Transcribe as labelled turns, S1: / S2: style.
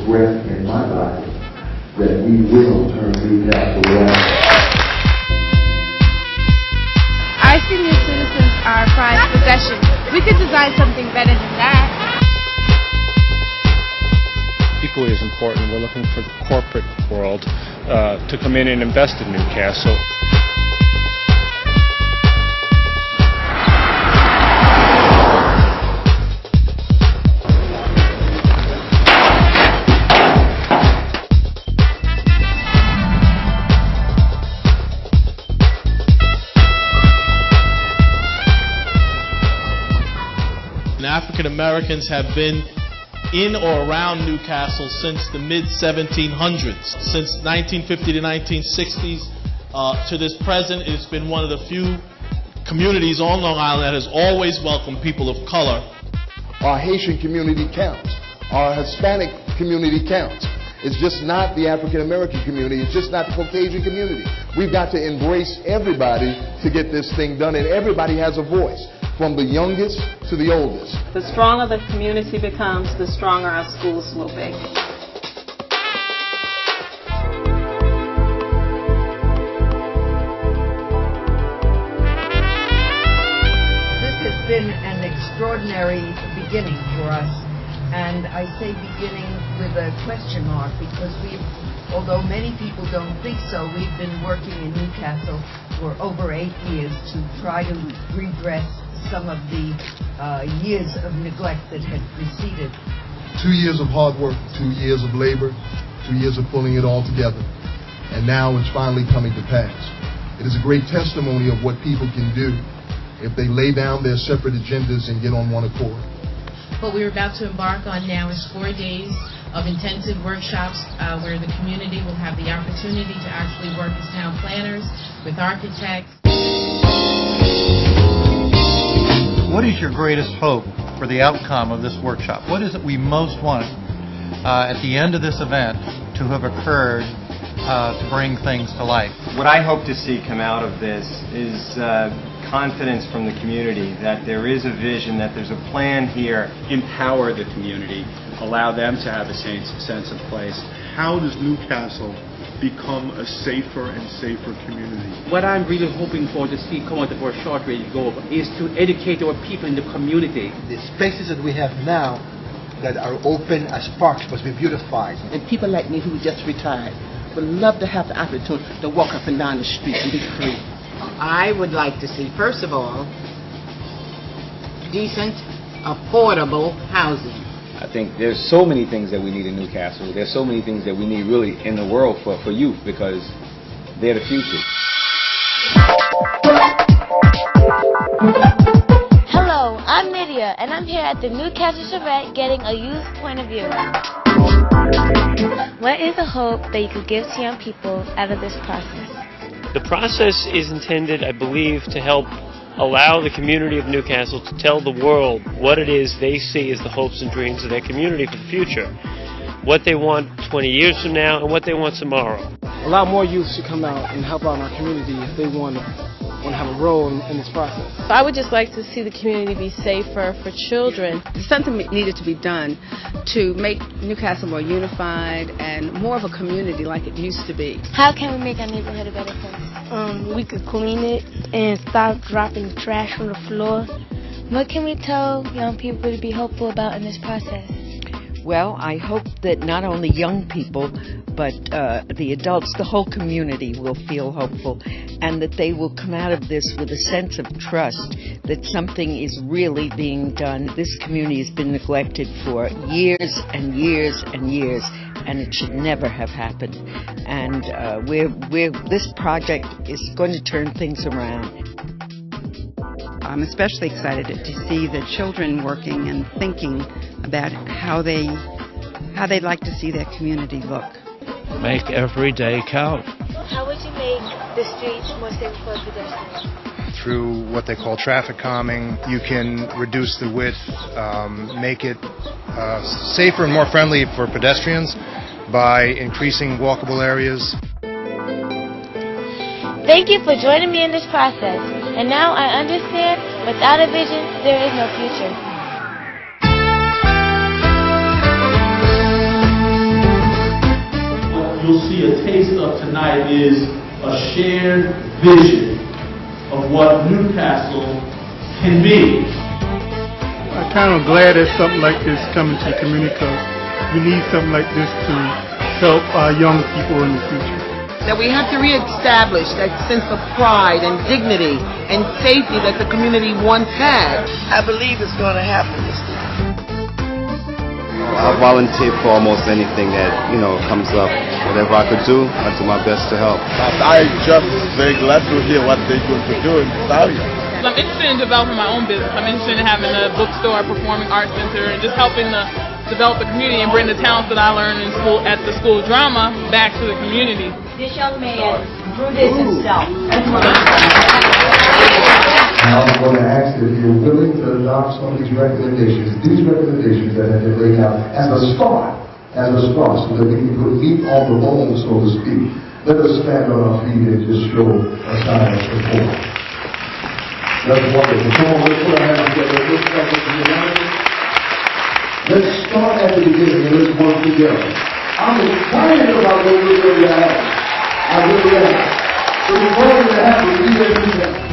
S1: breath in my body that we will turn Newcastle around.
S2: Our senior citizens are our prized possession. We could design something better than that.
S3: Equally as important, we're looking for the corporate world to come in and invest in Newcastle.
S4: African Americans have been in or around Newcastle since the mid-1700s. Since 1950 to 1960s to this present, it's been one of the few communities on Long Island that has always welcomed people of color.
S5: Our Haitian community counts. Our Hispanic community counts. It's just not the African American community. It's just not the Caucasian community. We've got to embrace everybody to get this thing done, and everybody has a voice, from the youngest to the oldest.
S6: The stronger the community becomes, the stronger our schools will be.
S7: This has been an extraordinary beginning for us, and I say beginning with a question mark because although many people don't think so, we've been working in Newcastle for over 8 years to try to redress some of the years of neglect that had preceded.
S5: 2 years of hard work, 2 years of labor, 2 years of pulling it all together, and now it's finally coming to pass. It is a great testimony of what people can do if they lay down their separate agendas and get on one accord.
S8: What we're about to embark on now is 4 days of intensive workshops where the community will have the opportunity to actually work as town planners, with architects.
S9: What is your greatest hope for the outcome of this workshop? What is it we most want at the end of this event to have occurred to bring things to life?
S10: What I hope to see come out of this is confidence from the community that there is a vision, that there's a plan here.
S3: Empower the community, allow them to have a sense of place.
S11: How does Newcastle become a safer and safer community?
S12: What I'm really hoping for to see come out of our short range goal is to educate our people in the community.
S13: The spaces that we have now that are open as parks must be beautified.
S14: And people like me who just retired would love to have the opportunity to walk up and down the street and be free.
S15: I would like to see, first of all, decent, affordable housing.
S16: I think there's so many things that we need in Newcastle. There's so many things that we need really in the world for youth, because they're the future.
S17: Hello, I'm Nydia, and I'm here at the Newcastle Charrette getting a youth point of view. What is the hope that you could give to young people out of this process?
S18: The process is intended, I believe, to help allow the community of Newcastle to tell the world what it is they see as the hopes and dreams of their community for the future. What they want 20 years from now and what they want tomorrow.
S19: A lot more youth should come out and help out in our community if they want to have a role in this process.
S2: I would just like to see the community be safer for children.
S20: Something needed to be done to make Newcastle more unified and more of a community like it used to be.
S17: How can we make our neighborhood a better place?
S5: We could clean it and stop dropping trash on the floor.
S17: What can we tell young people to be hopeful about in this process?
S7: Well, I hope that not only young people, but the adults, the whole community will feel hopeful, and that they will come out of this with a sense of trust that something is really being done. This community has been neglected for years and years and years, and it should never have happened. And this project is going to turn things around. I'm especially excited to see the children working and thinking about how they'd like to see their community look.
S3: Make every day count.
S17: How would you make the streets more safe for pedestrians?
S2: Through what they call traffic calming, you can reduce the width, make it safer and more friendly for pedestrians by increasing walkable areas.
S17: Thank you for joining me in this process. And now I understand, without a vision, there is no future.
S4: you'll see a taste of tonight is a shared vision of what Newcastle can be.
S21: I'm kind of glad that something like this coming to the community, because we need something like this to help our young people in the future.
S14: That we have to reestablish that sense of pride and dignity and safety that the community once had.
S22: I believe it's going to happen this time.
S23: I volunteer for almost anything that, comes up. Whatever I could do, I do my best to help.
S24: I just very glad to hear what they're going to do in this area.
S25: I'm interested in developing my own business. I'm interested in having a bookstore, a performing arts center, and just helping to develop the community and bring the talents that I learned in school at the School of Drama back to the community.
S26: This young man drew this himself.
S1: Now I'm going to ask if you're willing to adopt some of these recommendations that have been laid out as a start, so that we can put meat on the bone, so to speak. Let us stand on our feet and just show a sign of support. That's wonderful. Come on, let's put our hands together. Let's start at the beginning and let's work together. I'm excited about what we're going to have. I really am. So we're going to have to be there.